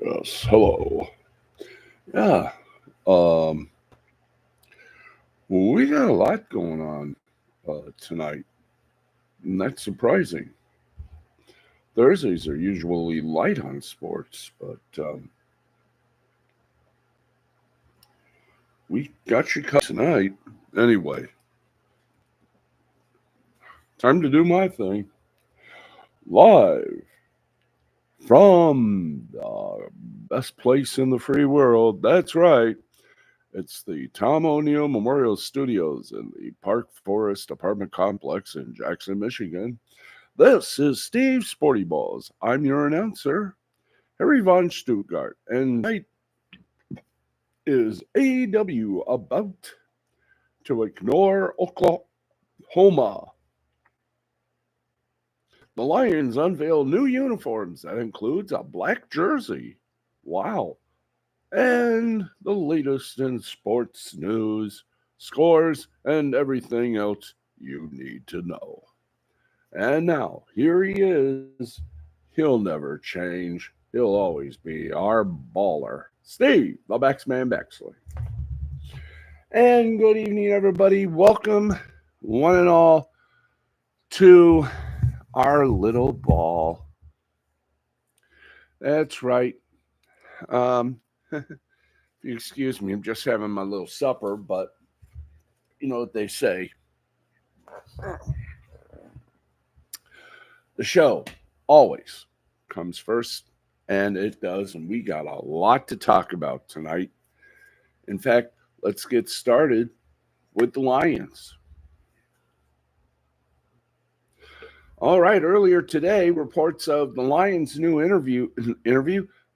Yes, hello. Yeah, um, we got a lot going on tonight, and that's surprising. Thursdays are usually light on sports, but we got you covered tonight. Anyway, time to do my thing. Live from the best place in the free world. That's right. It's the Tom O'Neill Memorial Studios in the Park Forest apartment complex in Jackson, Michigan. This is Steve Sporty Balls. I'm your announcer, Harry Von Stuttgart, and tonight is AEW about to ignore Oklahoma. The Lions unveil new uniforms that includes a black jersey. Wow. And the latest in sports news, scores, and everything else you need to know. And now, here he is. He'll never change. He'll always be our baller. Steve, the Baxman Bexley. And good evening, everybody. Welcome, one and all, to our little ball. That's right. If you excuse me, I'm just having my little supper, but you know what they say. The show always comes first, and it does, and we got a lot to talk about tonight. In fact, let's get started with the Lions. All right, earlier today, reports of the Lions' new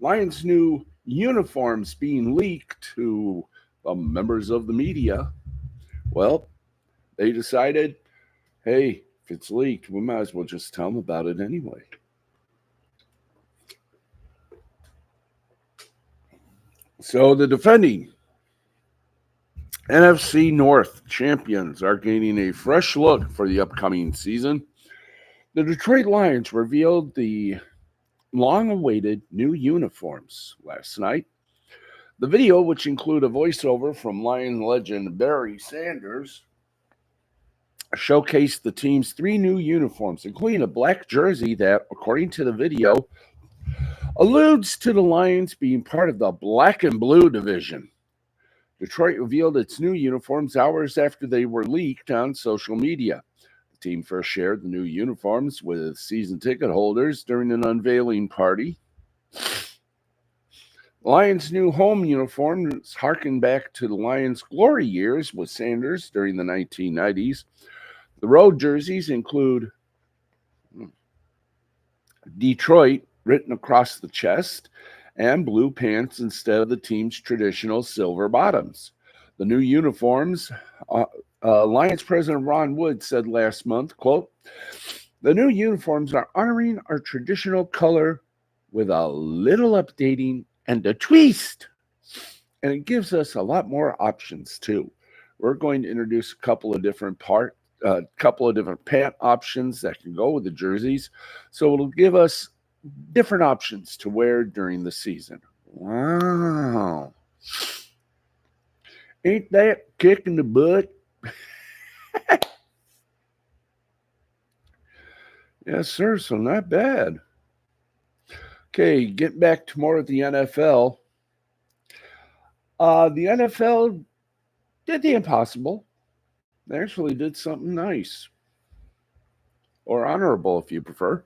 Lions' new uniforms being leaked to members of the media. Well, they decided, hey, if it's leaked, we might as well just tell them about it anyway. So the defending NFC North champions are gaining a fresh look for the upcoming season. The Detroit Lions revealed the long awaited new uniforms last night. The video, which included a voiceover from Lion legend Barry Sanders, showcased the team's three new uniforms, including a black jersey that, according to the video, alludes to the Lions being part of the black and blue division. Detroit revealed its new uniforms hours after they were leaked on social media. The team first shared the new uniforms with season ticket holders during an unveiling party. Lions' new home uniforms harken back to the Lions' glory years with Sanders during the 1990s. The road jerseys include Detroit written across the chest and blue pants instead of the team's traditional silver bottoms. The new uniforms, Lions president Ron Wood said last month, quote, "The new uniforms are honoring our traditional color with a little updating and a twist. And it gives us a lot more options too. We're going to introduce a couple of different pant options that can go with the jerseys. So it'll give us different options to wear during the season." Wow. Ain't that kicking the butt? Yes, sir. So not bad. Okay, get back to more of the NFL. The NFL did the impossible. They actually did something nice, or honorable if you prefer.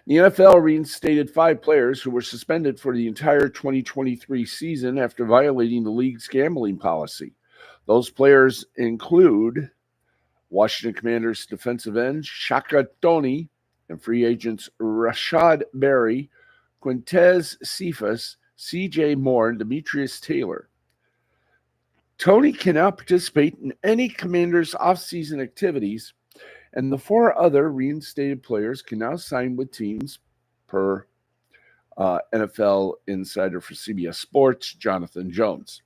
The NFL reinstated 5 players who were suspended for the entire 2023 season after violating the league's gambling policy. Those players include Washington Commanders defensive end Shaka Toney and free agents Rashad Berry, Quintez Cephas, CJ Moore, and Demetrius Taylor. Toney can now participate in any Commanders offseason activities, and the 4 other reinstated players can now sign with teams per NFL insider for CBS Sports, Jonathan Jones.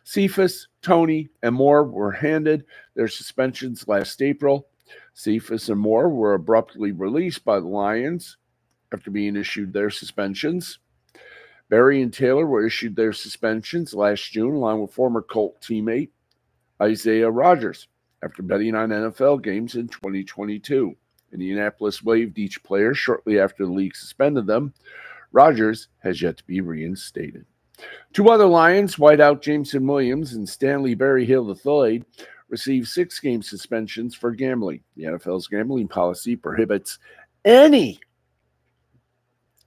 Cephas, Toney, and Moore were handed their suspensions last April. Cephas and Moore were abruptly released by the Lions after being issued their suspensions. Barry and Taylor were issued their suspensions last June, along with former Colt teammate Isaiah Rodgers, after betting on NFL games in 2022. Indianapolis waived each player shortly after the league suspended them. Rodgers has yet to be reinstated. Two other Lions, wideout Jameson Williams and Stanley Berryhill III, received 6-game suspensions for gambling. The NFL's gambling policy prohibits any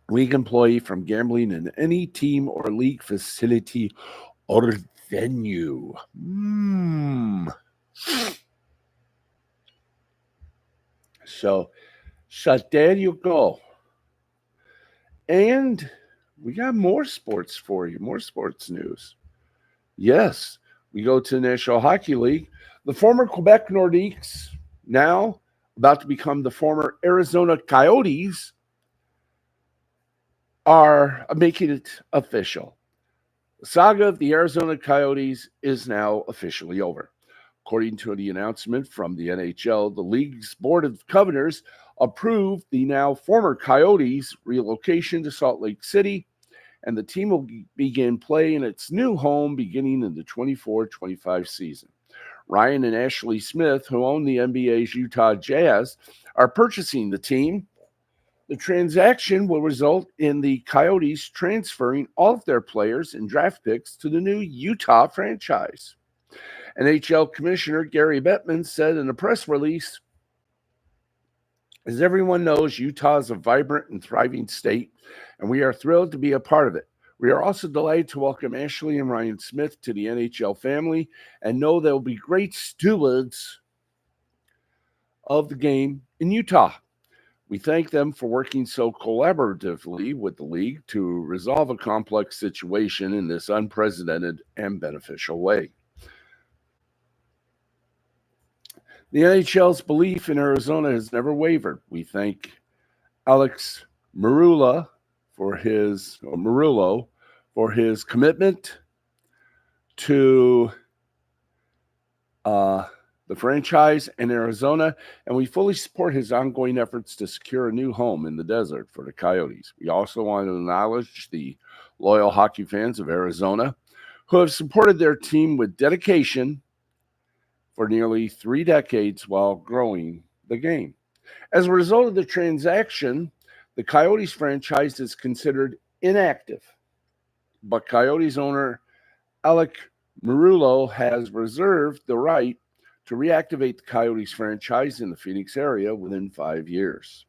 league employee from gambling in any team or league facility or venue. So there you go. And we got more sports for you, more sports news. Yes, we go to the National Hockey League. The former Quebec Nordiques, now about to become the former Arizona Coyotes, are making it official. The saga of the Arizona Coyotes is now officially over. According to the announcement from the NHL, the league's Board of Governors approved the now former Coyotes' relocation to Salt Lake City, and the team will begin play in its new home beginning in the 24-25 season. Ryan and Ashley Smith, who own the NBA's Utah Jazz, are purchasing the team. The transaction will result in the Coyotes transferring all of their players and draft picks to the new Utah franchise. NHL Commissioner Gary Bettman said in a press release, "As everyone knows, Utah is a vibrant and thriving state, and we are thrilled to be a part of it. We are also delighted to welcome Ashley and Ryan Smith to the NHL family and know they will be great stewards of the game in Utah. We thank them for working so collaboratively with the league to resolve a complex situation in this unprecedented and beneficial way." The NHL's belief in Arizona has never wavered. We thank Alex Marullo for his commitment to the franchise in Arizona, and we fully support his ongoing efforts to secure a new home in the desert for the Coyotes. We also want to acknowledge the loyal hockey fans of Arizona who have supported their team with dedication for nearly 3 decades while growing the game. As a result of the transaction, the Coyotes franchise is considered inactive, but Coyotes owner Alec Marullo has reserved the right to reactivate the Coyotes franchise in the Phoenix area within 5 years.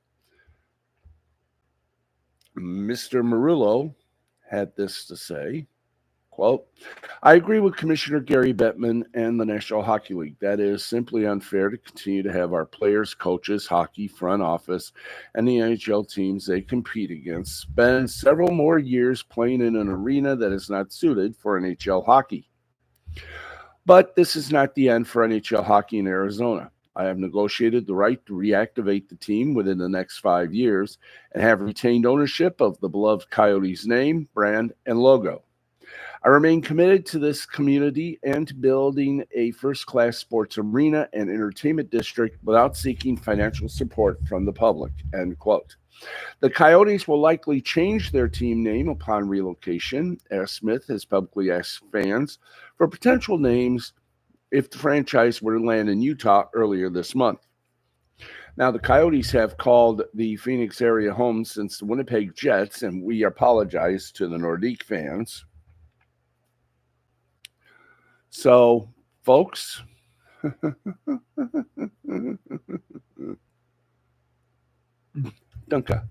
Mr. Marullo had this to say, quote, "I agree with Commissioner Gary Bettman and the National Hockey League. That is simply unfair to continue to have our players, coaches, hockey, front office, and the NHL teams they compete against spend several more years playing in an arena that is not suited for NHL hockey. But this is not the end for NHL hockey in Arizona. I have negotiated the right to reactivate the team within the next 5 years and have retained ownership of the beloved Coyotes name, brand, and logo. I remain committed to this community and to building a first-class sports arena and entertainment district without seeking financial support from the public," end quote. The Coyotes will likely change their team name upon relocation, as Smith has publicly asked fans for potential names if the franchise were to land in Utah earlier this month. Now, the Coyotes have called the Phoenix area home since the Winnipeg Jets, and we apologize to the Nordique fans. So, folks, Dunka.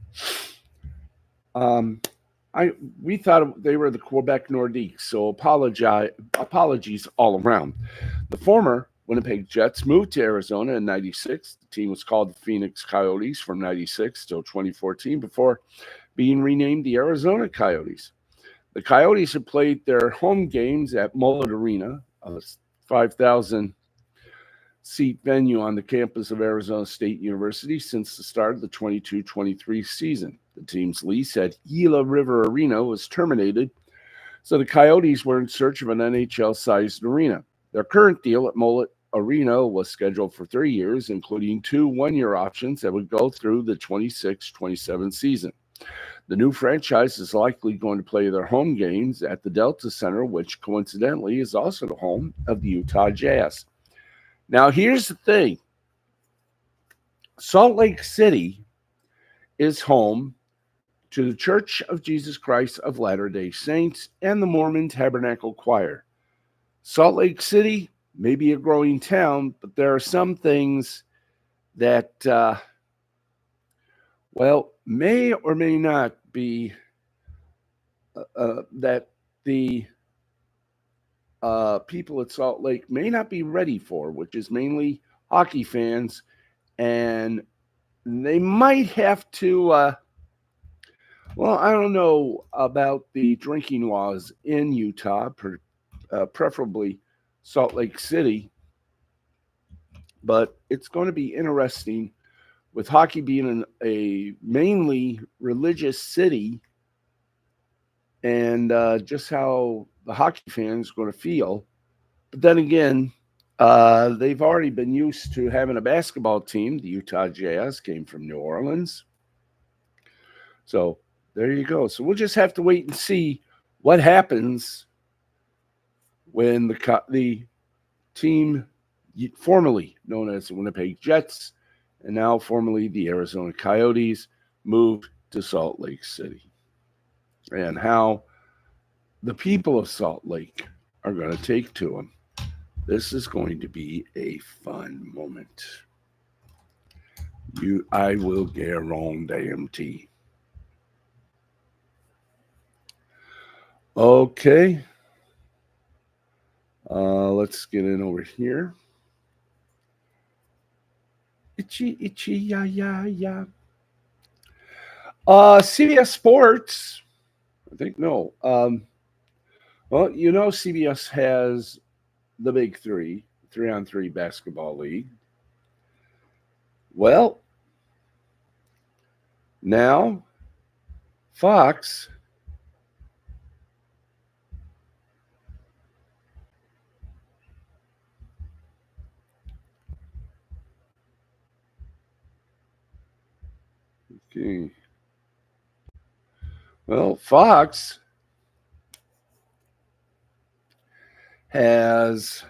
We thought they were the Quebec Nordiques, so apologies all around. The former Winnipeg Jets moved to Arizona in 96. The team was called the Phoenix Coyotes from 96 till 2014 before being renamed the Arizona Coyotes. The Coyotes have played their home games at Mullet Arena, a 5,000-seat venue on the campus of Arizona State University, since the start of the 22-23 season. The team's lease at Gila River Arena was terminated, so the Coyotes were in search of an NHL-sized arena. Their current deal at Mullet Arena was scheduled for 3 years, including 2 one-year options that would go through the 26-27 season. The new franchise is likely going to play their home games at the Delta Center, which coincidentally is also the home of the Utah Jazz. Now, here's the thing. Salt Lake City is home to the Church of Jesus Christ of Latter-day Saints and the Mormon Tabernacle Choir. Salt Lake City may be a growing town, but there are some things that, may or may not be that the people at Salt Lake may not be ready for, which is mainly hockey fans, and they might have to, I don't know about the drinking laws in Utah, preferably Salt Lake City, but it's going to be interesting with hockey being a mainly religious city, and just how the hockey fans are going to feel. But then again, they've already been used to having a basketball team. The Utah Jazz came from New Orleans. So there you go. So we'll just have to wait and see what happens when the team formerly known as the Winnipeg Jets and now formerly the Arizona Coyotes moved to Salt Lake City, and how the people of Salt Lake are going to take to them. This is going to be a fun moment. I will guarantee. Okay. Let's get in over here. Itchy, yeah. CBS Sports. I think no. CBS has the big 3-on-3 basketball league. Well, now Fox Fox has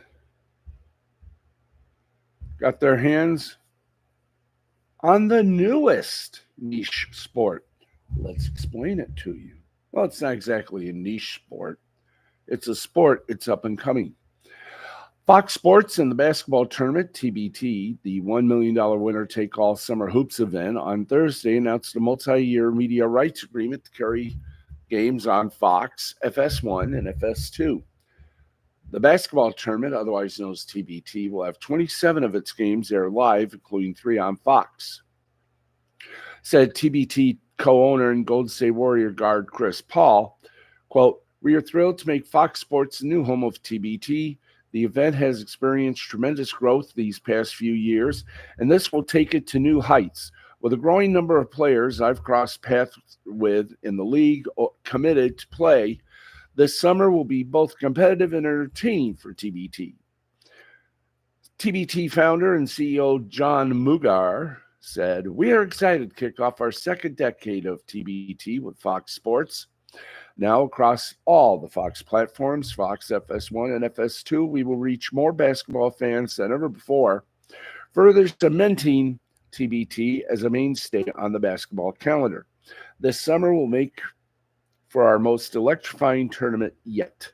got their hands on the newest niche sport. Let's explain it to you. Well, it's not exactly a niche sport. It's a sport. It's up and coming. Fox Sports and the basketball tournament, TBT, the $1 million winner-take-all summer hoops event, on Thursday announced a multi-year media rights agreement to carry games on Fox, FS1, and FS2. The basketball tournament, otherwise known as TBT, will have 27 of its games air live, including 3 on Fox. Said TBT co-owner and Golden State Warrior guard Chris Paul, quote, "We are thrilled to make Fox Sports the new home of TBT. The event has experienced tremendous growth these past few years, and this will take it to new heights. With a growing number of players I've crossed paths with in the league committed to play, this summer will be both competitive and entertaining for TBT." TBT founder and CEO John Mugar said, "We are excited to kick off our second decade of TBT with Fox Sports. Now across all the Fox platforms, Fox FS1 and FS2, we will reach more basketball fans than ever before, further cementing TBT as a mainstay on the basketball calendar. This summer will make for our most electrifying tournament yet."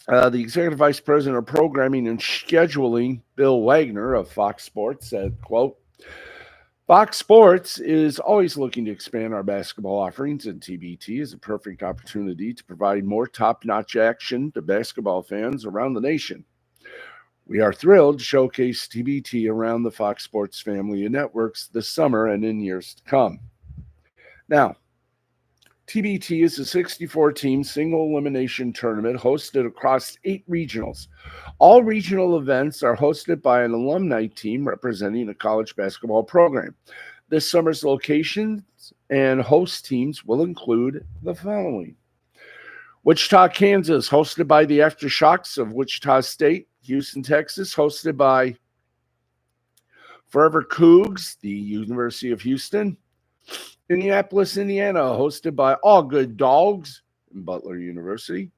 The executive vice president of programming and scheduling, Bill Wagner of Fox Sports, said, quote, "Fox Sports is always looking to expand our basketball offerings, and TBT is a perfect opportunity to provide more top-notch action to basketball fans around the nation. We are thrilled to showcase TBT around the Fox Sports family of networks this summer and in years to come." Now, TBT is a 64-team single-elimination tournament hosted across 8 regionals. All regional events are hosted by an alumni team representing a college basketball program. This summer's locations and host teams will include the following: Wichita, Kansas, hosted by the Aftershocks of Wichita State. Houston, Texas, hosted by Forever Cougs, the University of Houston. Indianapolis, Indiana, hosted by All Good Dogs in Butler University.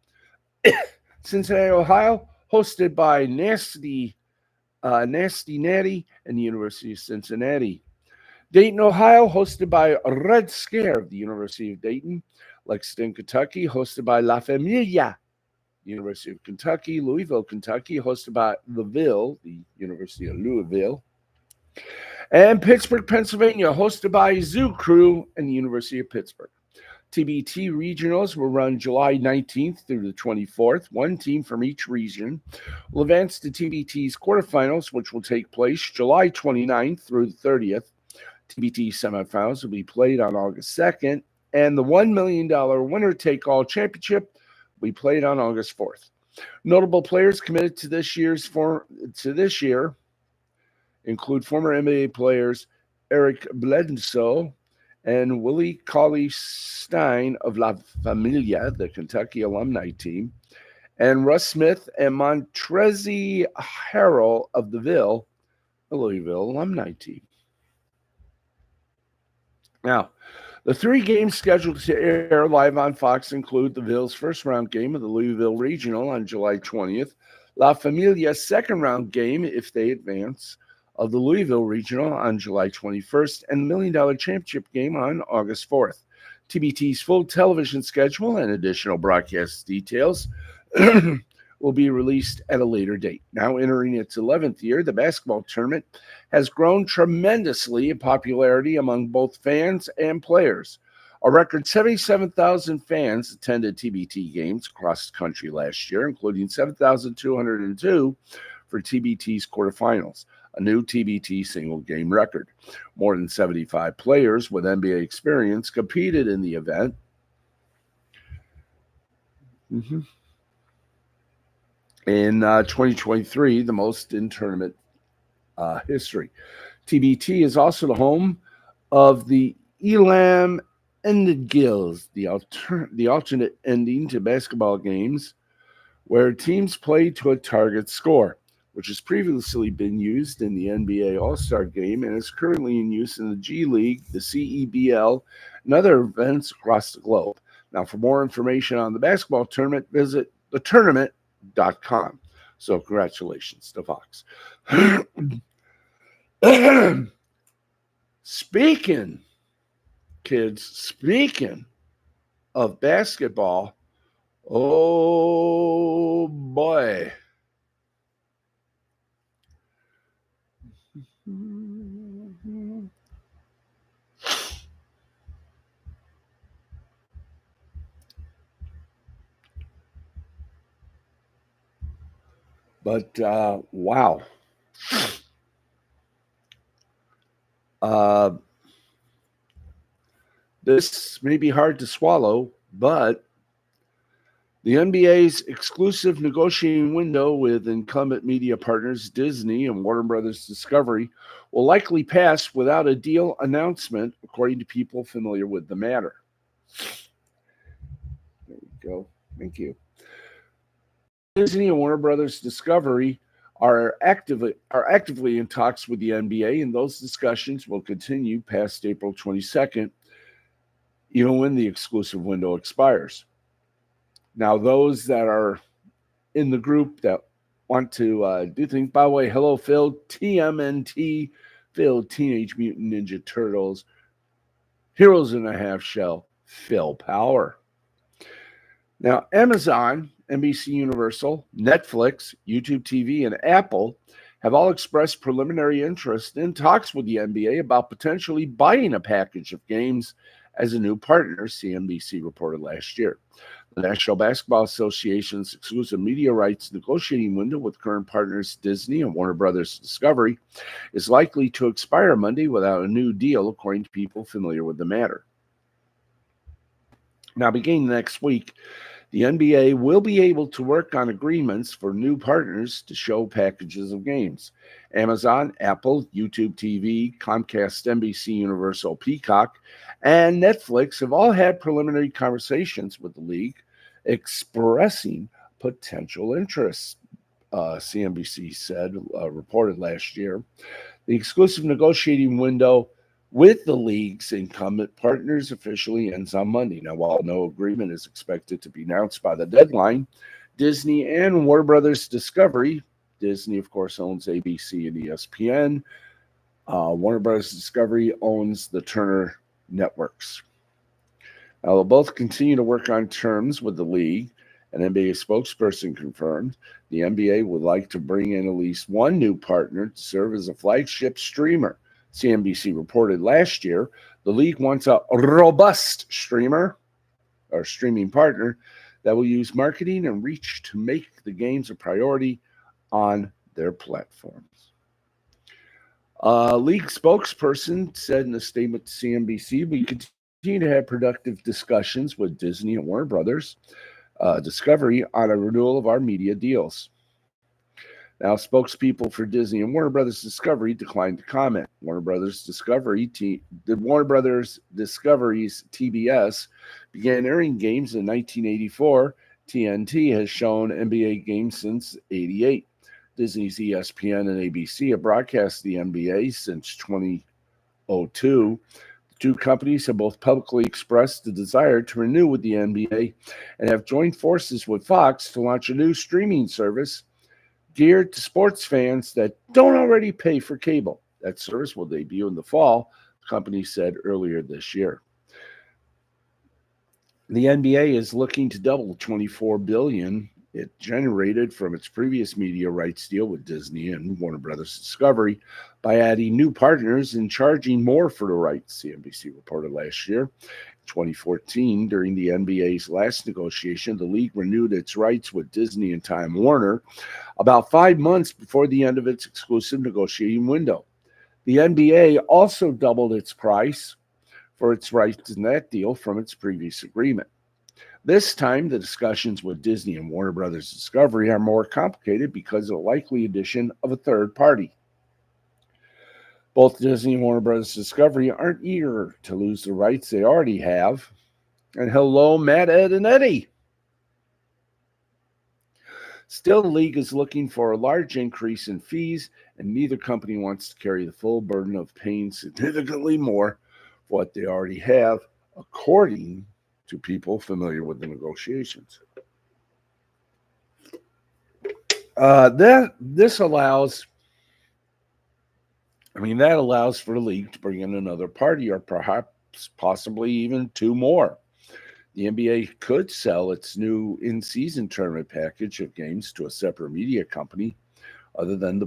Cincinnati, Ohio, hosted by Nasty Natty and the University of Cincinnati. Dayton, Ohio, hosted by Red Scare of the University of Dayton. Lexington, Kentucky, hosted by La Familia, University of Kentucky. Louisville, Kentucky, hosted by Louisville, the University of Louisville. And Pittsburgh, Pennsylvania, hosted by Zoo Crew and the University of Pittsburgh. TBT regionals will run July 19th through the 24th. One team from each region will advance to TBT's quarterfinals, which will take place July 29th through the 30th. TBT semifinals will be played on August 2nd, and the $1 million winner-take-all championship will be played on August 4th. Notable players committed to this year include former NBA players Eric Bledsoe and Willie Cauley-Stein of La Familia, the Kentucky alumni team, and Russ Smith and Montrezl Harrell of the Louisville alumni team. Now, the 3 games scheduled to air live on Fox include the Ville's first-round game of the Louisville Regional on July 20th, La Familia's second-round game, if they advance, of the Louisville Regional on July 21st, and the $1 Million Championship game on August 4th. TBT's full television schedule and additional broadcast details will be released at a later date. Now entering its 11th year, the basketball tournament has grown tremendously in popularity among both fans and players. A record 77,000 fans attended TBT games across the country last year, including 7,202 for TBT's quarterfinals, a new TBT single-game record. More than 75 players with NBA experience competed in the event. In 2023, the most in tournament history. TBT is also the home of the Elam Ended Gills, the alternate ending to basketball games where teams play to a target score, which has previously been used in the NBA All-Star Game and is currently in use in the G League, the CEBL, and other events across the globe. Now, for more information on the basketball tournament, visit thetournament.com. So, congratulations to Fox. Speaking of basketball, oh boy. But wow. This may be hard to swallow, but the NBA's exclusive negotiating window with incumbent media partners Disney and Warner Brothers Discovery will likely pass without a deal announcement, according to people familiar with the matter. There we go. Thank you. Disney and Warner Brothers Discovery are actively in talks with the NBA, and those discussions will continue past April 22nd, even when the exclusive window expires. Now, those that are in the group that want to do things, by the way, hello, Phil, TMNT, Phil, Teenage Mutant Ninja Turtles, Heroes in a Half Shell, Phil Power. Now, Amazon, NBC Universal, Netflix, YouTube TV, and Apple have all expressed preliminary interest in talks with the NBA about potentially buying a package of games as a new partner, CNBC reported last year. The National Basketball Association's exclusive media rights negotiating window with current partners Disney and Warner Brothers Discovery is likely to expire Monday without a new deal, according to people familiar with the matter. Now, beginning next week, the NBA will be able to work on agreements for new partners to show packages of games. Amazon, Apple, YouTube TV, Comcast, NBC Universal, Peacock, and Netflix have all had preliminary conversations with the league expressing potential interest, CNBC said, reported last year. The exclusive negotiating window with the league's incumbent partners officially ends on Monday. Now, while no agreement is expected to be announced by the deadline, Disney and Warner Brothers Discovery, Disney, of course, owns ABC and ESPN. Warner Brothers Discovery owns the Turner Networks. Now, they'll both continue to work on terms with the league. An NBA spokesperson confirmed the NBA would like to bring in at least one new partner to serve as a flagship streamer. CNBC reported last year the league wants a robust streamer or streaming partner that will use marketing and reach to make the games a priority on their platforms. League spokesperson said in a statement to CNBC, we continue to have productive discussions with Disney and Warner Brothers Discovery on a renewal of our media deals. Now, spokespeople for Disney and Warner Brothers Discovery declined to comment. Warner Brothers Discovery's TBS began airing games in 1984. TNT has shown NBA games since '88. Disney's ESPN and ABC have broadcast the NBA since 2002. The two companies have both publicly expressed the desire to renew with the NBA and have joined forces with Fox to launch a new streaming service geared to sports fans that don't already pay for cable. That service will debut in the fall, the company said earlier this year. The NBA is looking to double $24 billion it generated from its previous media rights deal with Disney and Warner Brothers Discovery by adding new partners and charging more for the rights, CNBC reported last year. 2014, during the NBA's last negotiation, the league renewed its rights with Disney and Time Warner about 5 months before the end of its exclusive negotiating window. The NBA also doubled its price for its rights in that deal from its previous agreement. This time, the discussions with Disney and Warner Brothers Discovery are more complicated because of the likely addition of a third party. Both Disney and Warner Brothers Discovery aren't eager to lose the rights they already have. And hello, Matt, Ed, and Eddie. Still, the league is looking for a large increase in fees, and neither company wants to carry the full burden of paying significantly more for what they already have, according to people familiar with the negotiations. That allows for the league to bring in another party or perhaps possibly even two more. The NBA could sell its new in-season tournament package of games to a separate media company other than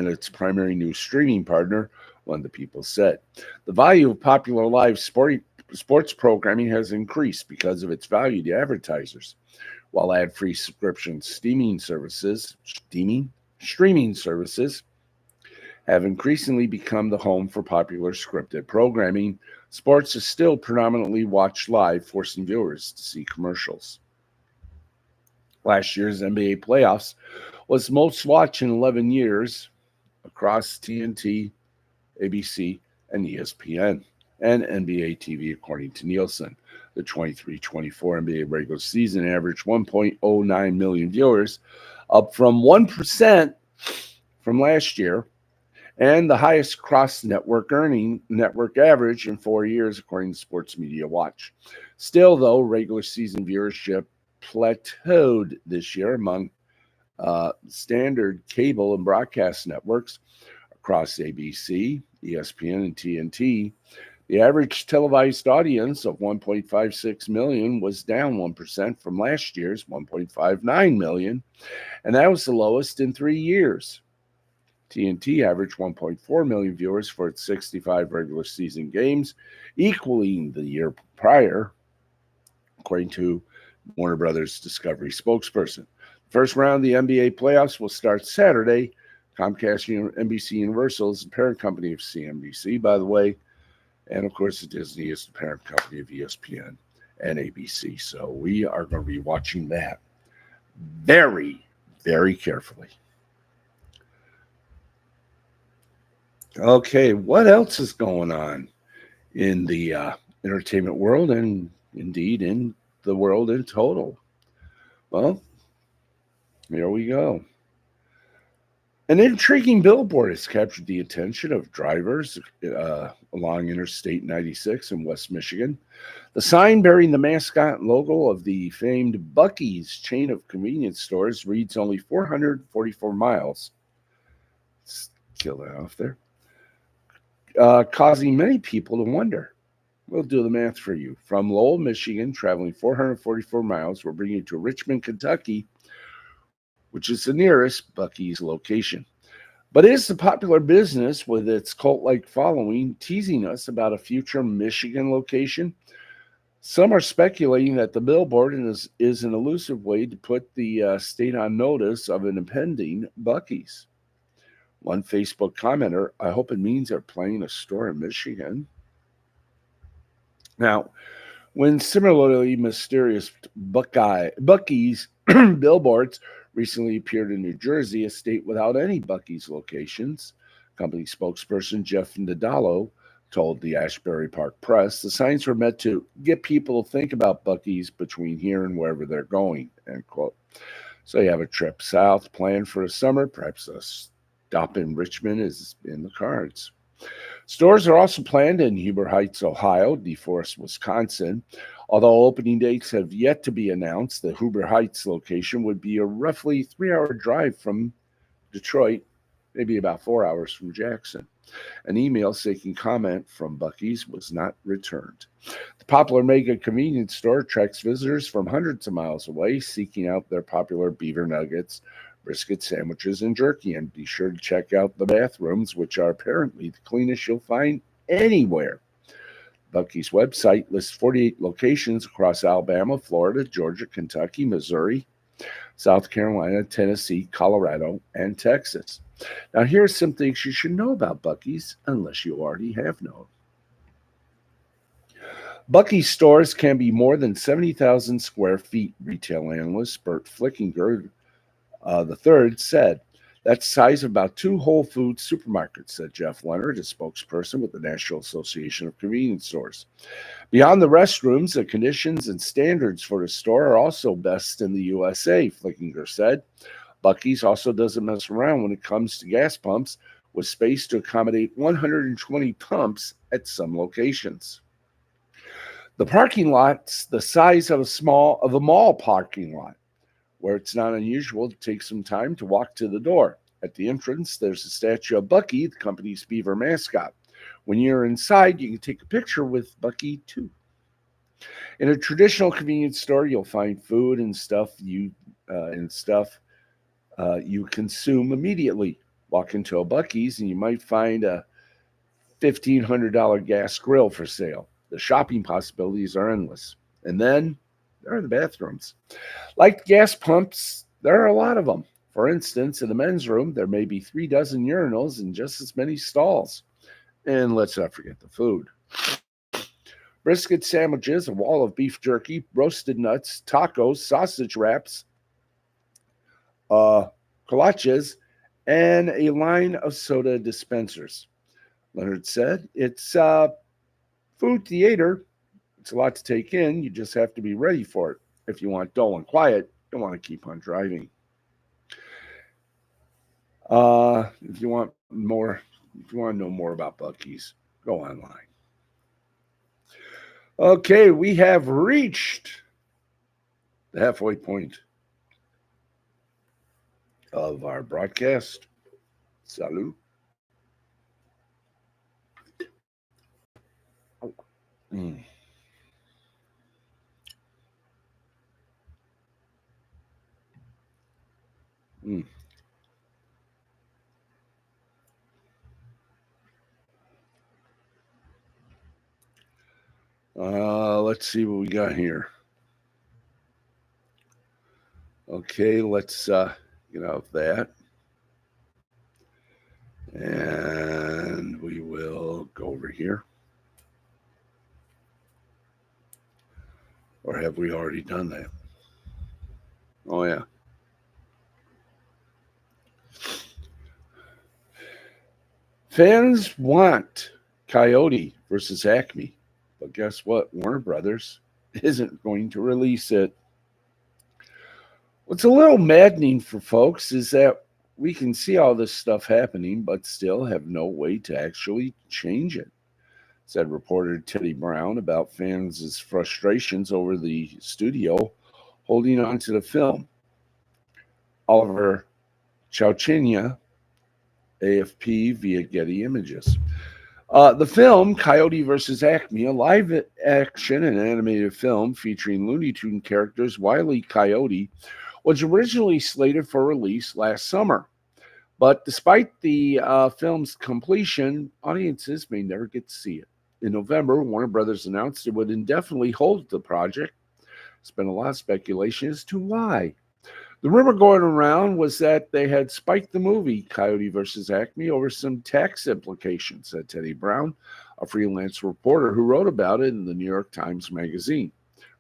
its primary new streaming partner, one of the people said. The value of popular live sports programming has increased because of its value to advertisers, while ad-free subscription streaming services have increasingly become the home for popular scripted programming. Sports is still predominantly watched live, forcing viewers to see commercials. Last year's NBA playoffs was most watched in 11 years across TNT, ABC, and ESPN, and NBA TV, according to Nielsen. The 23-24 NBA regular season averaged 1.09 million viewers, up from 1% from last year, and the highest cross-network network average in 4 years, according to Sports Media Watch. Still, though, regular season viewership plateaued this year among standard cable and broadcast networks across ABC, ESPN, and TNT. The average televised audience of 1.56 million was down 1% from last year's 1.59 million, and that was the lowest in 3 years. TNT averaged 1.4 million viewers for its 65 regular season games, equaling the year prior, according to Warner Brothers Discovery spokesperson. The first round of the NBA playoffs will start Saturday. Comcast NBC Universal is the parent company of CNBC, by the way. And, of course, Disney is the parent company of ESPN and ABC. So we are going to be watching that very, very carefully. Okay, what else is going on in the entertainment world and, indeed, in the world in total? Well, here we go. An intriguing billboard has captured the attention of drivers along Interstate 96 in West Michigan. The sign bearing the mascot logo of the famed Buc-ee's chain of convenience stores reads only 444 miles. Let's kill that off there. Causing many people to wonder. We'll do the math for you. From Lowell, Michigan, traveling 444 miles, we'll bring you to Richmond, Kentucky, which is the nearest Buc-ee's location. But is the popular business with its cult-like following teasing us about a future Michigan location? Some are speculating that the billboard is an elusive way to put the state on notice of an impending Buc-ee's. One Facebook commenter, I hope it means they're planning a store in Michigan. Now, when similarly mysterious Buc-ee's billboards recently appeared in New Jersey, a state without any Buc-ee's locations, company spokesperson Jeff Nadalo told the Ashbury Park Press, the signs were meant to get people to think about Buc-ee's between here and wherever they're going, end quote. So you have a trip south planned for a summer, perhaps a stop in Richmond is in the cards. Stores are also planned in Huber Heights, Ohio, DeForest, Wisconsin. Although opening dates have yet to be announced, the Huber Heights location would be a roughly 3-hour drive from Detroit, maybe about 4 hours from Jackson. An email seeking comment from Buc-ee's was not returned. The popular mega convenience store attracts visitors from hundreds of miles away, seeking out their popular beaver nuggets, brisket sandwiches, and jerky. And be sure to check out the bathrooms, which are apparently the cleanest you'll find anywhere. Buc-ee's website lists 48 locations across Alabama, Florida, Georgia, Kentucky, Missouri, South Carolina, Tennessee, Colorado, and Texas. Now, here are some things you should know about Buc-ee's, unless you already have known. Buc-ee's stores can be more than 70,000 square feet, retail analyst Bert Flickinger III said. That's the size of about 2 Whole Foods supermarkets, said Jeff Leonard, a spokesperson with the National Association of Convenience Stores. Beyond the restrooms, the conditions and standards for the store are also best in the USA, Flickinger said. Buc-ee's also doesn't mess around when it comes to gas pumps, with space to accommodate 120 pumps at some locations. The parking lot's the size of a mall parking lot, where it's not unusual to take some time to walk to the door. At the entrance, there's a statue of Buc-ee, the company's beaver mascot. When you're inside, you can take a picture with Buc-ee too. In a traditional convenience store, you'll find food and stuff you consume immediately. Walk into a Buc-ee's and you might find a $1,500 gas grill for sale. The shopping possibilities are endless. And then there are the bathrooms. Like gas pumps, there are a lot of them. For instance, in the men's room, there may be 3 dozen urinals and just as many stalls. And let's not forget the food. Brisket sandwiches, a wall of beef jerky, roasted nuts, tacos, sausage wraps, kolaches, and a line of soda dispensers. Leonard said, it's food theater. It's a lot to take in. You just have to be ready for it. If you want dull and quiet, you want to keep on driving. If you want to know more about Buc-ee's, go online. Okay, we have reached the halfway point of our broadcast. Salut. Mm. Mm. Let's see what we got here. Okay, let's get out of that. And we will go over here. Or have we already done that? Oh, yeah. Fans want Coyote versus Acme. But guess what? Warner Brothers isn't going to release it. What's a little maddening for folks is that we can see all this stuff happening, but still have no way to actually change it, said reporter Teddy Brown about fans' frustrations over the studio holding on to the film. Oliver Chauchinia, AFP via Getty Images. The film, Coyote vs. Acme, a live action and animated film featuring Looney Tune characters Wile E. Coyote, was originally slated for release last summer. But despite the film's completion, audiences may never get to see it. In November, Warner Brothers announced it would indefinitely hold the project. There's been a lot of speculation as to why. The rumor going around was that they had spiked the movie Coyote vs. Acme over some tax implications, said Teddy Brown, a freelance reporter who wrote about it in the New York Times Magazine.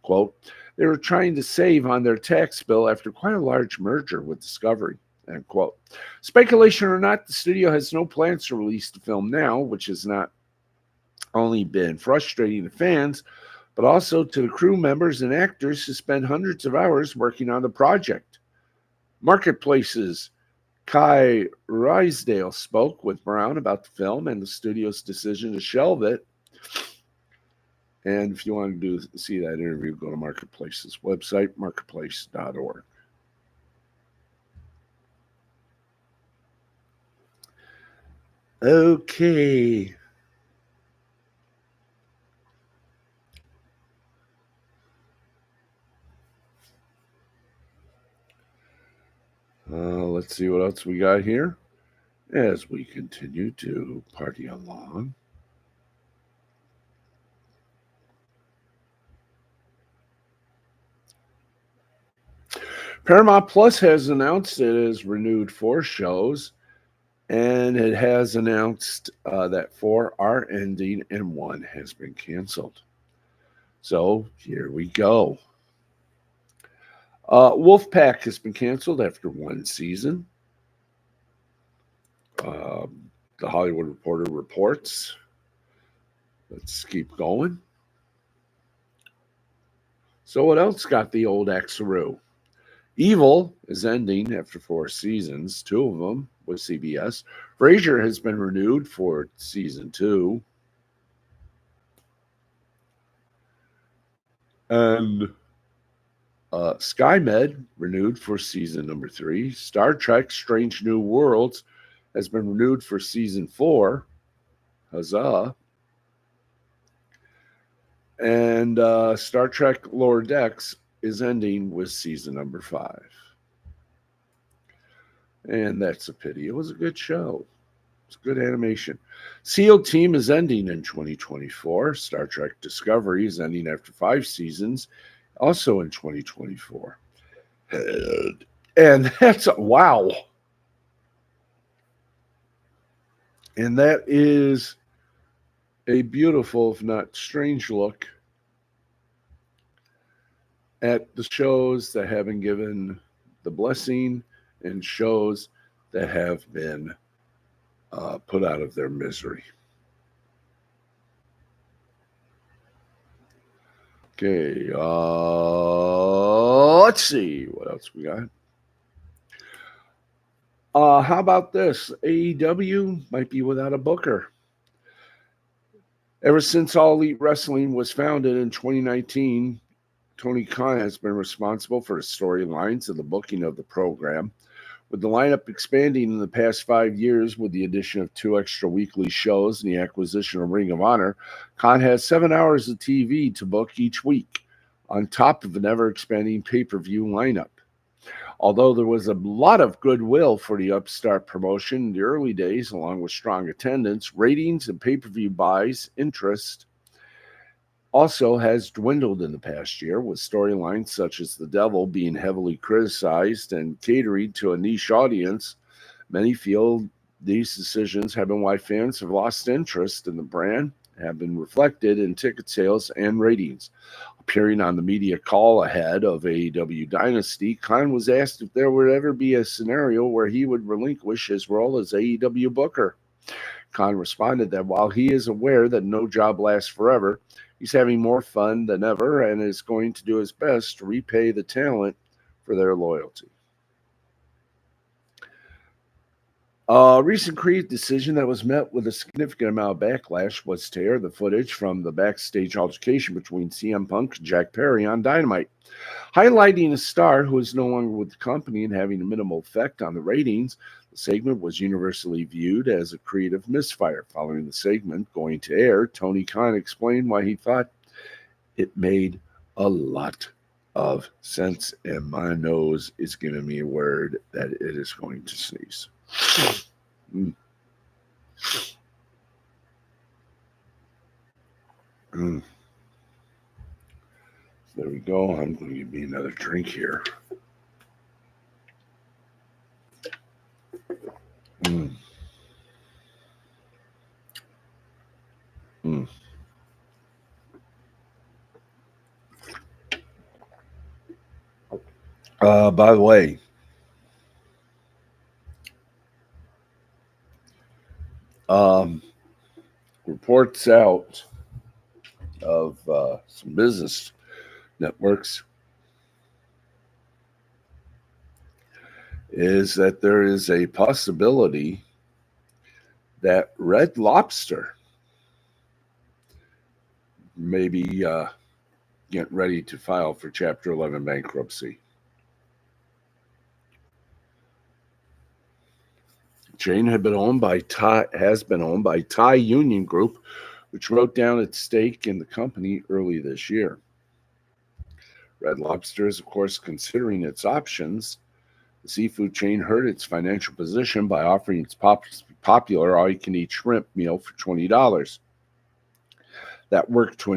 Quote, they were trying to save on their tax bill after quite a large merger with Discovery, end quote. Speculation or not, the studio has no plans to release the film now, which has not only been frustrating to fans, but also to the crew members and actors who spend hundreds of hours working on the project. Marketplace's Kai Rysdale spoke with Brown about the film and the studio's decision to shelve it. And if you want to see that interview, go to Marketplace's website, marketplace.org. Okay. Let's see what else we got here as we continue to party along. Paramount Plus has announced it has renewed 4 shows, and it has announced that 4 are ending and 1 has been canceled. So here we go. Wolfpack has been canceled after 1 season. The Hollywood Reporter reports. Let's keep going. So what else got the old Xaroo? Evil is ending after 4 seasons, 2 of them with CBS. Frasier has been renewed for season 2. And SkyMed renewed for season number 3. Star Trek Strange New Worlds has been renewed for season 4. Huzzah. And Star Trek Lower Decks is ending with season number 5. And that's a pity. It was a good show. It's good animation. SEAL Team is ending in 2024. Star Trek Discovery is ending after 5 seasons, also in 2024. And that's wow. And that is a beautiful, if not strange, look at the shows that have been given the blessing and shows that have been put out of their misery. Okay, let's see what else we got. How about this? AEW might be without a booker. Ever since All Elite Wrestling was founded in 2019, Tony Khan has been responsible for the storylines and the booking of the program. With the lineup expanding in the past 5 years with the addition of 2 extra weekly shows and the acquisition of Ring of Honor, Khan has 7 hours of TV to book each week, on top of an ever-expanding pay-per-view lineup. Although there was a lot of goodwill for the upstart promotion in the early days, along with strong attendance, ratings, and pay-per-view buys, interest also has dwindled in the past year, with storylines such as The Devil being heavily criticized and catering to a niche audience. Many feel these decisions have been why fans have lost interest in the brand, have been reflected in ticket sales and ratings. Appearing on the media call ahead of AEW Dynasty, Khan was asked if there would ever be a scenario where he would relinquish his role as AEW booker. Khan responded that while he is aware that no job lasts forever, he's having more fun than ever and is going to do his best to repay the talent for their loyalty. A recent creative decision that was met with a significant amount of backlash was to air the footage from the backstage altercation between CM Punk and Jack Perry on Dynamite, highlighting a star who is no longer with the company and having a minimal effect on the ratings. The segment was universally viewed as a creative misfire. Following the segment going to air, Tony Khan explained why he thought it made a lot of sense, and my nose is giving me a word that it is going to sneeze. Mm. Mm. There we go. I'm going to give me another drink here. Mm. Mm. By the way, reports out of some business networks is that there is a possibility that Red Lobster may be getting ready to file for Chapter 11 bankruptcy. Chain has been owned by Thai Union Group, which wrote down its stake in the company early this year. Red Lobster is, of course, considering its options. The seafood chain hurt its financial position by offering its popular all-you-can-eat shrimp meal for $20. That worked to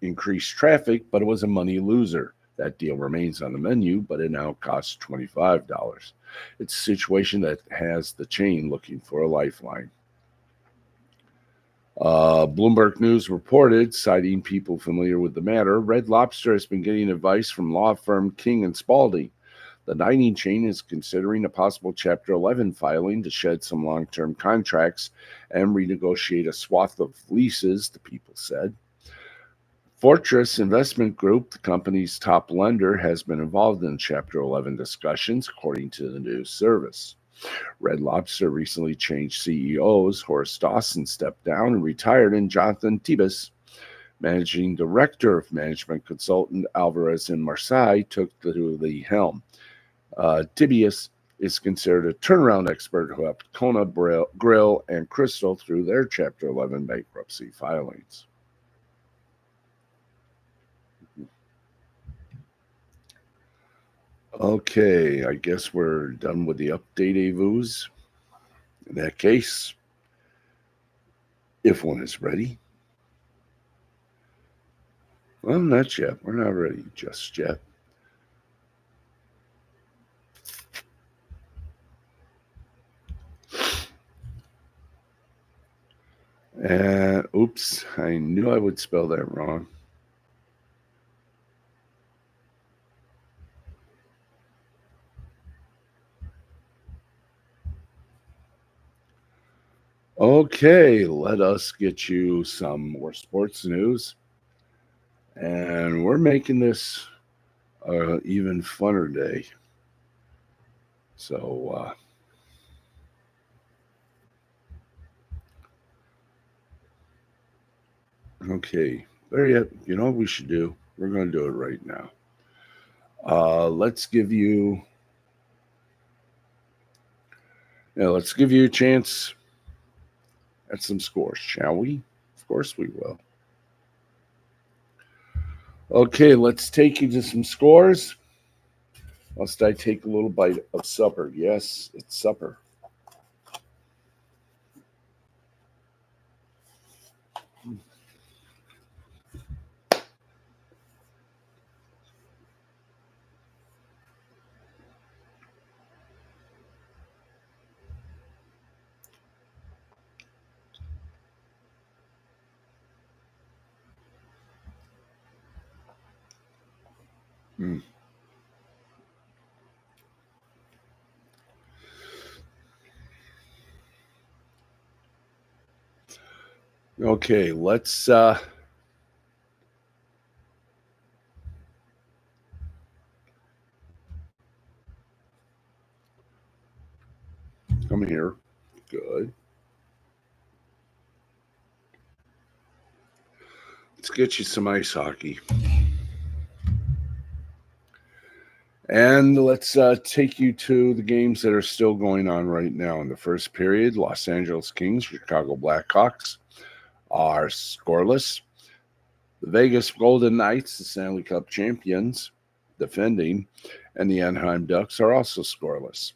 increase traffic, but it was a money loser. That deal remains on the menu, but it now costs $25. It's a situation that has the chain looking for a lifeline. Bloomberg News reported, citing people familiar with the matter, Red Lobster has been getting advice from law firm King & Spalding. The dining chain is considering a possible Chapter 11 filing to shed some long-term contracts and renegotiate a swath of leases, the people said. Fortress Investment Group, the company's top lender, has been involved in Chapter 11 discussions, according to the news service. Red Lobster recently changed CEOs. Horace Dawson stepped down and retired, and Jonathan Tibus, managing director of management consultant Alvarez in Marseille, took the helm. Tibius is considered a turnaround expert who helped Kona Grill and Crystal through their Chapter 11 bankruptcy filings. Okay, I guess we're done with the update, Avus. In that case, if one is ready. Well, not yet. We're not ready just yet. Oops, I knew I would spell that wrong. Okay, let us get you some more sports news. And we're making this an even funner day. So, okay, there you know what we should do? We're going to do it right now. Let's give you a chance at some scores, shall we? Of course we will. Okay, let's take you to some scores. Must I take a little bite of supper? Yes, it's supper. Mm. Okay, let's come here. good. Let's get you some ice hockey. And let's take you to the games that are still going on right now. In the first period, Los Angeles Kings, Chicago Blackhawks are scoreless. The Vegas Golden Knights, the Stanley Cup champions, defending, and the Anaheim Ducks are also scoreless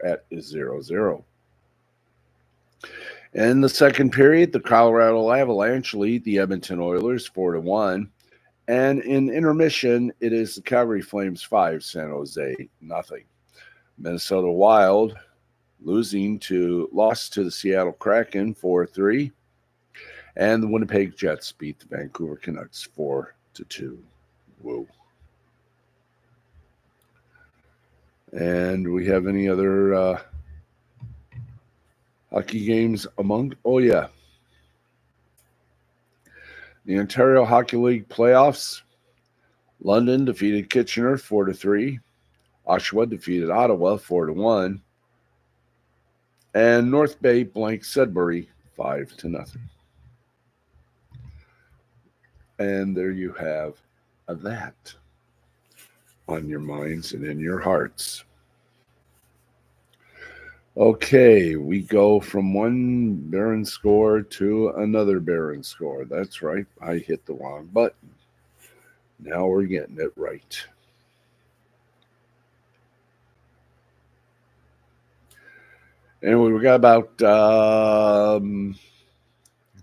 at 0-0. In the second period, the Colorado Avalanche lead the Edmonton Oilers 4-1. And in intermission, it is the Calgary Flames 5, San Jose nothing. Minnesota Wild lost to the Seattle Kraken 4-3. And the Winnipeg Jets beat the Vancouver Canucks 4-2. Whoa. And we have any other hockey games among? Oh, yeah. The Ontario Hockey League playoffs. London defeated Kitchener 4-3. Oshawa defeated Ottawa 4-1. And North Bay blanked Sudbury 5-0. And there you have that on your minds and in your hearts. Okay, we go from one Barron score to another Barron score. That's right, I hit the wrong button. Now we're getting it right. Anyway, we got about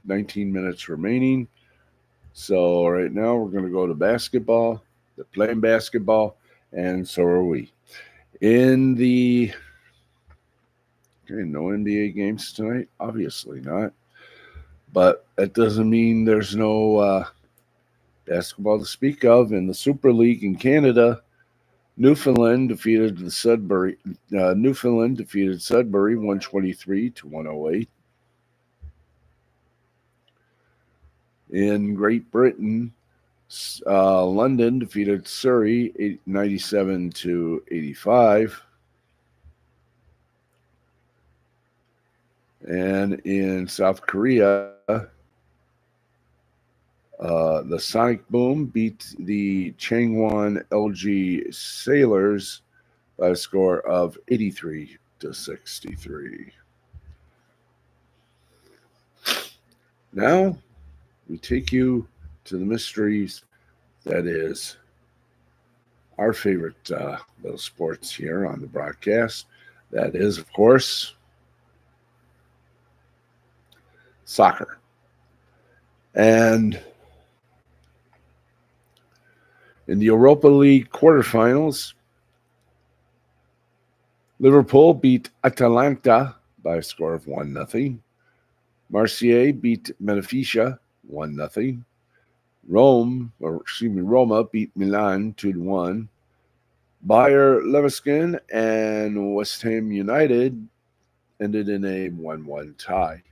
19 minutes remaining. So right now we're going to go to basketball. They're playing basketball, and so are we. No NBA games tonight? Obviously not. But that doesn't mean there's no basketball to speak of. In the Super League in Canada, Newfoundland defeated Sudbury 123-108. In Great Britain, London defeated Surrey 97-85. And in South Korea, the Sonic Boom beat the Changwon LG Sailors by a score of 83-63. Now, we take you to the mysteries that is our favorite little sports here on the broadcast. That is, of course, soccer. And in the Europa League quarterfinals, Liverpool beat Atalanta by a score of 1-0. Marseille beat Benfica 1-0. Roma beat Milan 2-1. Bayer Leverkusen and West Ham United ended in a 1-1 tie.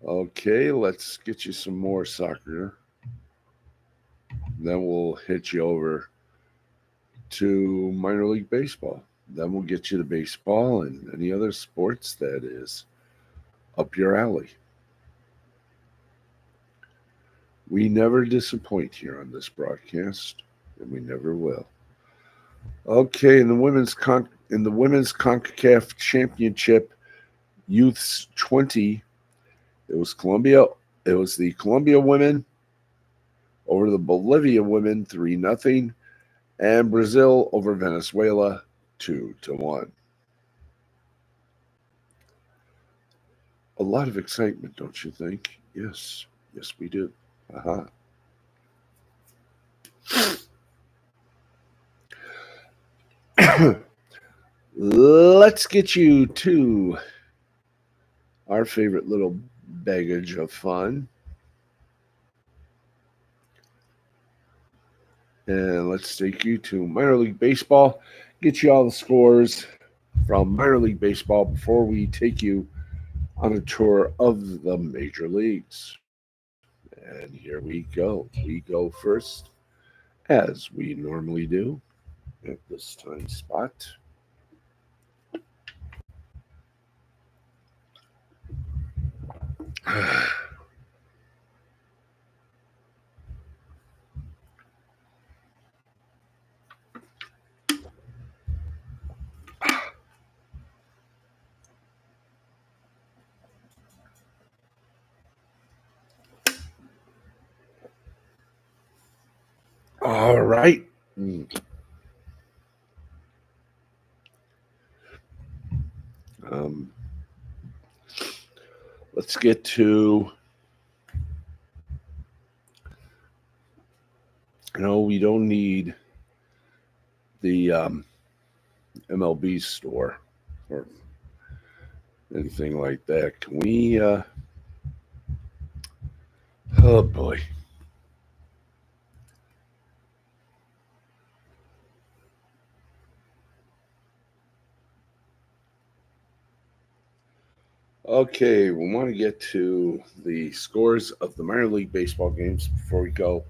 Okay, let's get you some more soccer. Then we'll hit you over to minor league baseball. Then we'll get you to baseball and any other sports that is up your alley. We never disappoint here on this broadcast, and we never will. Okay, in the women's CONCACAF Championship Youths 20, it was the Colombia women over the Bolivia women 3-0, and Brazil over Venezuela 2-1. A lot of excitement, don't you think? Yes, we do. Let's get you to our favorite little baggage of fun. And let's take you to minor league baseball. Get you all the scores from minor league baseball before we take you on a tour of the major leagues. And here we go. We go first, as we normally do at this time spot. All right. Um, let's get to. No, we don't need the MLB store or anything like that. Can we? Oh boy. Okay, we want to get to the scores of the minor league baseball games before we go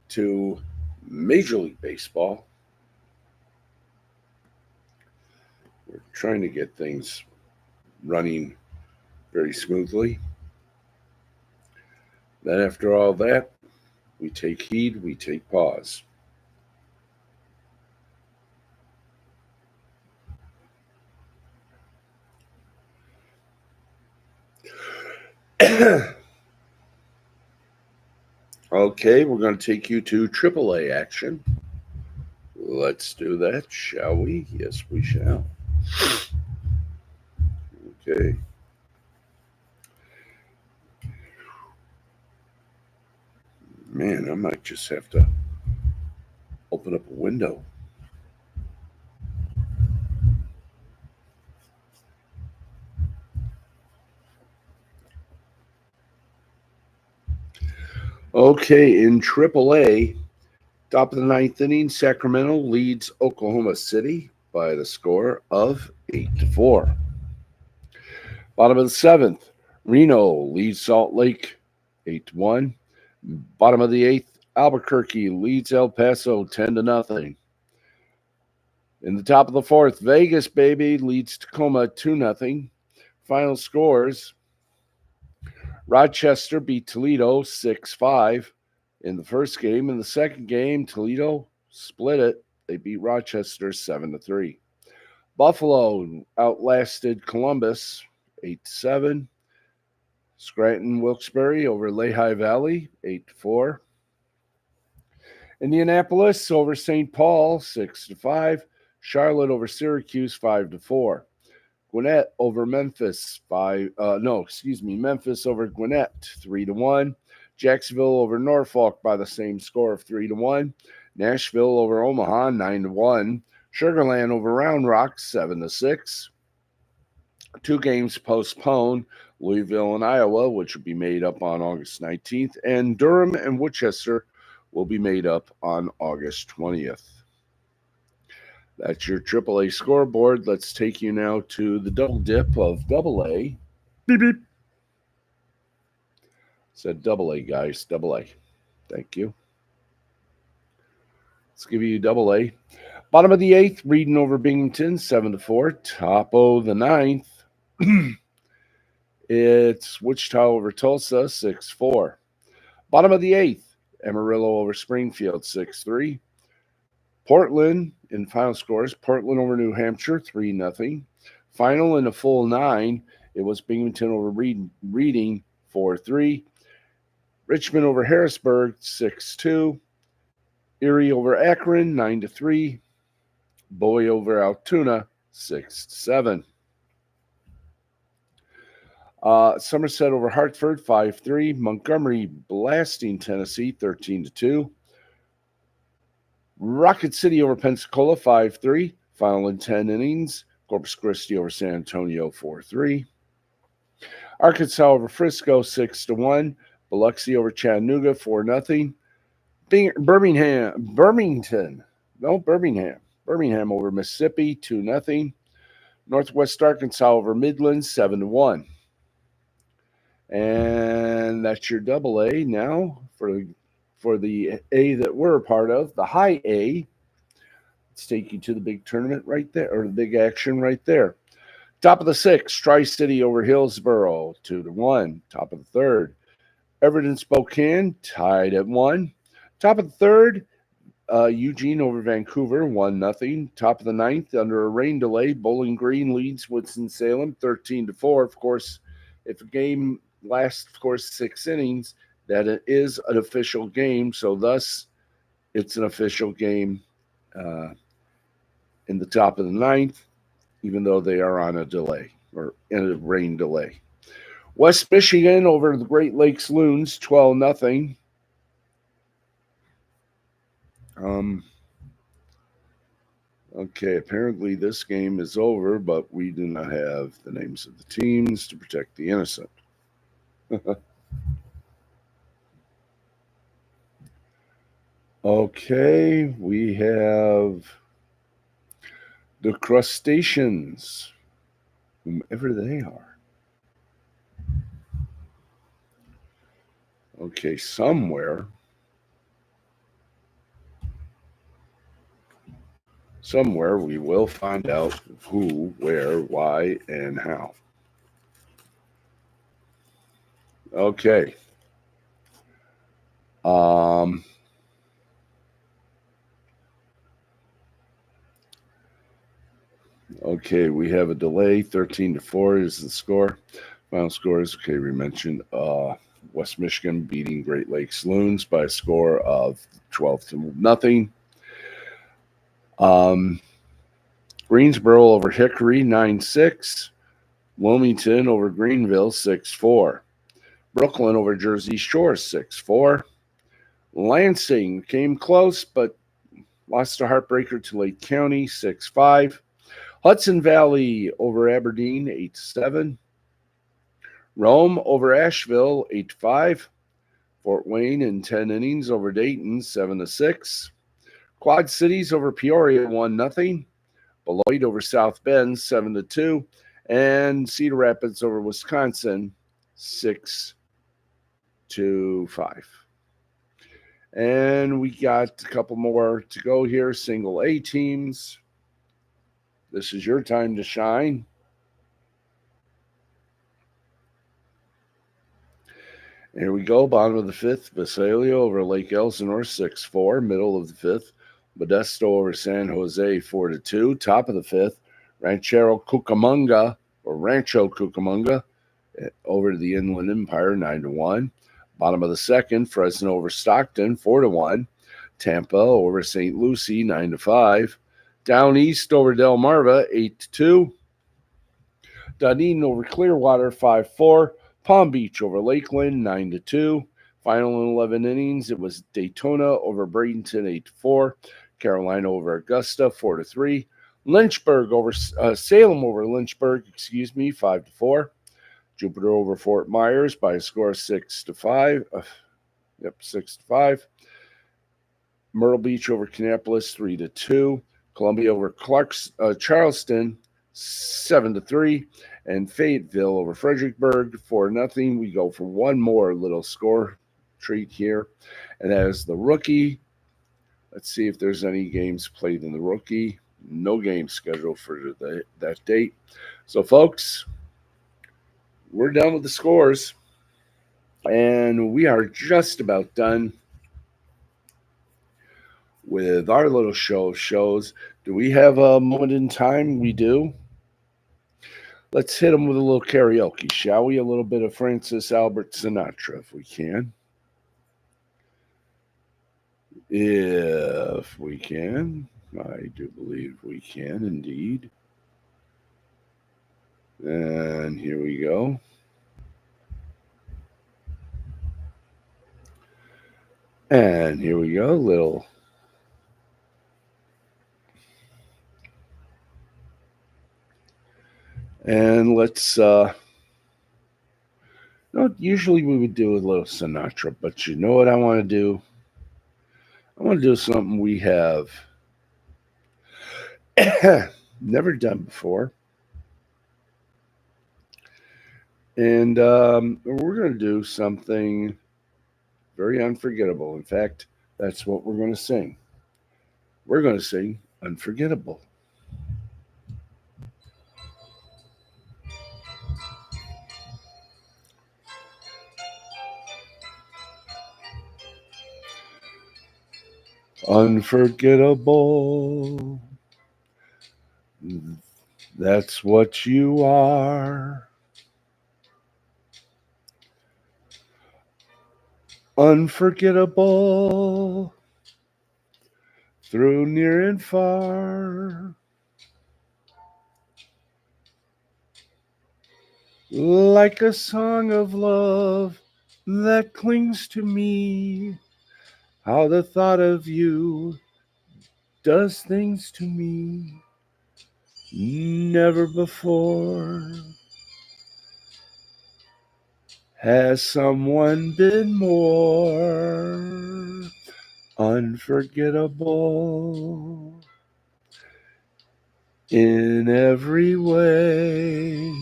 to Major League Baseball. We're trying to get things running very smoothly. Then, after all that, we take heed, we take pause. Okay, we're going to take you to AAA action. Let's do that, shall we? Yes, we shall. Okay. Man, I might just have to open up a window. Okay, in AAA, top of the ninth inning, Sacramento leads Oklahoma City by the score of 8-4. Bottom of the seventh, Reno leads Salt Lake 8-1. Bottom of the eighth, Albuquerque leads El Paso 10-0. In the top of the fourth, Vegas, baby, leads Tacoma 2-0. Final scores, Rochester beat Toledo 6-5 in the first game. In the second game, Toledo split it. They beat Rochester 7-3. Buffalo outlasted Columbus 8-7. Scranton Wilkes-Barre over Lehigh Valley 8-4. Indianapolis over St. Paul 6-5. Charlotte over Syracuse 5-4. Gwinnett over Memphis Memphis over Gwinnett 3-1. Jacksonville over Norfolk by the same score of 3-1. Nashville over Omaha 9-1. Sugarland over Round Rock 7-6. 2 games postponed. Louisville and Iowa, which will be made up on August 19th, and Durham and Worcester will be made up on August 20th. That's your AAA scoreboard. Let's take you now to the double dip of AA. Beep, beep. Said AA, guys. AA. Thank you. Let's give you AA. Bottom of the eighth, Reading over Binghamton, 7-4. Top of the ninth, it's Wichita over Tulsa, 6-4. Bottom of the eighth, Amarillo over Springfield, 6-3. Portland in final scores, Portland over New Hampshire, 3-0. Final in a full 9, it was Binghamton over Reading, 4-3. Richmond over Harrisburg, 6-2. Erie over Akron, 9-3. Bowie over Altoona, 6-7. Somerset over Hartford, 5-3. Montgomery blasting Tennessee, 13-2. Rocket City over Pensacola, 5-3. Final in 10 innings. Corpus Christi over San Antonio, 4-3. Arkansas over Frisco, 6-1. Biloxi over Chattanooga, 4-0. Birmingham over Mississippi, 2-0. Northwest Arkansas over Midland, 7-1. And that's your AA. Now for the A that we're a part of, the high A. Let's take you to the big tournament right there, or the big action right there. Top of the sixth, Tri-City over Hillsboro, 2-1. Top of the third, Everton Spokane tied at 1. Top of the third, Eugene over Vancouver, 1-0. Top of the ninth, under a rain delay, Bowling Green leads Winston-Salem 13-4. Of course, if a game lasts, of course, 6 innings, that it is an official game. So thus, it's an official game in the top of the ninth, even though they are on a delay or in a rain delay. West Michigan over the Great Lakes Loons, 12-0. Okay, apparently this game is over, but we do not have the names of the teams to protect the innocent. Okay, we have the Crustaceans, whomever they are. Okay, somewhere we will find out who, where, why, and how. Okay. Okay, we have a delay. 13-4 is the score. Final score is, okay, we mentioned West Michigan beating Great Lakes Loons by a score of 12-0. Greensboro over Hickory, 9-6. Wilmington over Greenville, 6-4. Brooklyn over Jersey Shore, 6-4. Lansing came close, but lost a heartbreaker to Lake County, 6-5. Hudson Valley over Aberdeen, 8-7. Rome over Asheville, 8-5. Fort Wayne in 10 innings over Dayton, 7-6. Quad Cities over Peoria, 1-0. Beloit over South Bend, 7-2. And Cedar Rapids over Wisconsin, 6-5. And we got a couple more to go here. Single A teams. This is your time to shine. Here we go. Bottom of the fifth, Visalia over Lake Elsinore, 6-4. Middle of the fifth, Modesto over San Jose, 4-2. Top of the fifth, Rancho Cucamonga over the Inland Empire, 9-1. Bottom of the second, Fresno over Stockton, 4-1. Tampa over St. Lucie, 9-5. Down east over Delmarva, 8-2. Dunedin over Clearwater, 5-4. Palm Beach over Lakeland, 9-2. Final in 11 innings, it was Daytona over Bradenton, 8-4. Carolina over Augusta, 4-3. Lynchburg over Salem over Lynchburg, 5-4. Jupiter over Fort Myers by a score of 6-5. 6-5. Myrtle Beach over Kannapolis, 3-2. Columbia over Charleston, 7-3. And Fayetteville over Fredericksburg, 4-0. We go for one more little score treat here, and that is the rookie. Let's see if there's any games played in the rookie. No games scheduled for that date. So, folks, we're done with the scores, and we are just about done with our little show of shows. Do we have a moment in time? We do. Let's hit them with a little karaoke, shall we? A little bit of Francis Albert Sinatra, if we can. If we can. I do believe we can, indeed. And here we go. And here we go, little. And let's, usually we would do a little Sinatra, but you know what I want to do? I want to do something we have never done before. And we're going to do something very unforgettable. In fact, that's what we're going to sing. We're going to sing Unforgettable. Unforgettable. That's what you are. Unforgettable. Through near and far. Like a song of love that clings to me. How the thought of you does things to me never before. Has someone been more unforgettable in every way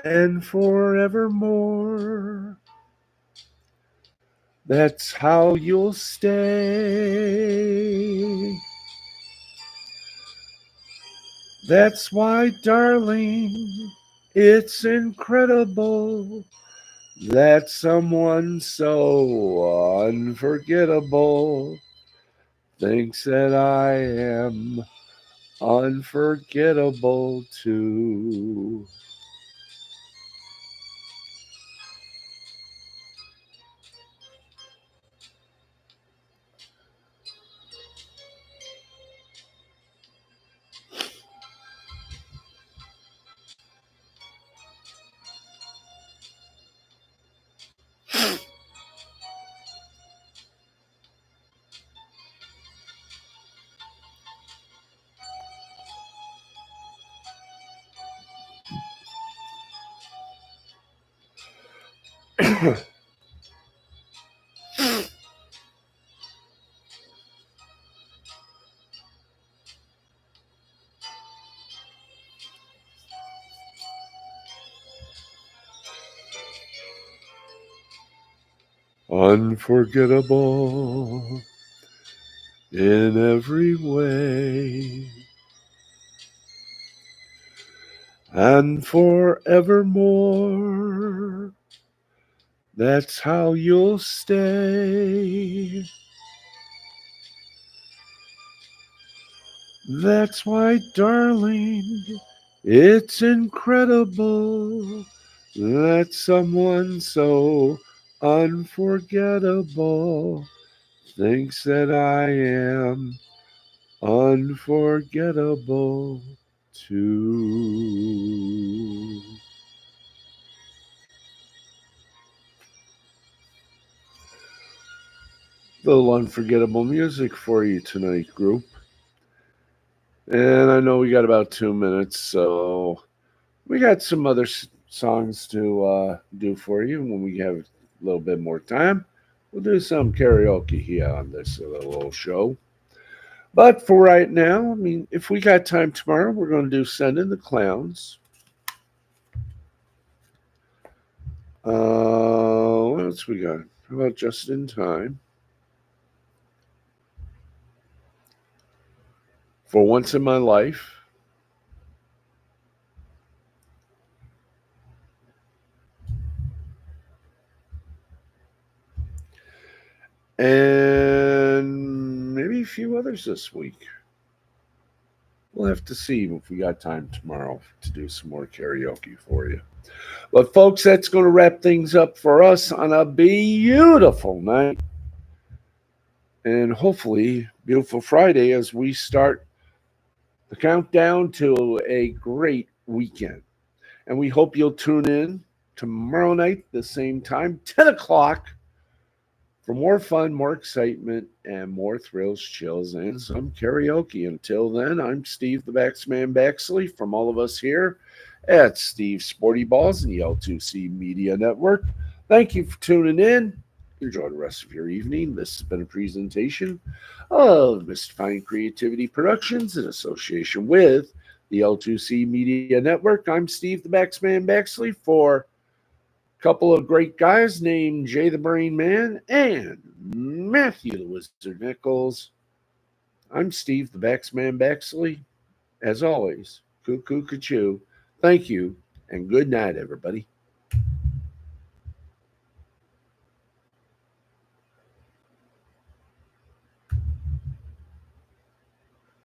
and forevermore? That's how you'll stay. That's why, darling, it's incredible that someone so unforgettable thinks that I am unforgettable too. Unforgettable in every way and forevermore. That's how you'll stay. That's why, darling, it's incredible that someone so unforgettable thinks that I am unforgettable too. Little unforgettable music for you tonight, group. And I know we got about 2 minutes, so we got some other songs to do for you when we have a little bit more time. We'll do some karaoke here on this little show. But for right now, I mean, if we got time tomorrow, we're going to do Send in the Clowns. What else we got? How about Just in Time? For Once in My Life. And maybe a few others this week. We'll have to see if we got time tomorrow to do some more karaoke for you. But, folks, that's going to wrap things up for us on a beautiful night. And hopefully, beautiful Friday as we start the countdown to a great weekend. And we hope you'll tune in tomorrow night, the same time, 10 o'clock, for more fun, more excitement, and more thrills, chills, and some karaoke. Until then, I'm Steve the Baxman Baxley from all of us here at Steve's Sporty Balls and the L2C Media Network. Thank you for tuning in. Enjoy the rest of your evening. This has been a presentation of Mystifying Creativity Productions in association with the L2C Media Network. I'm Steve the Baxman Baxley for couple of great guys named Jay the Brain Man and Matthew the Wizard Nichols. I'm Steve the Baxman Baxley. As always, cuckoo, cuckoo. Thank you, and good night, everybody.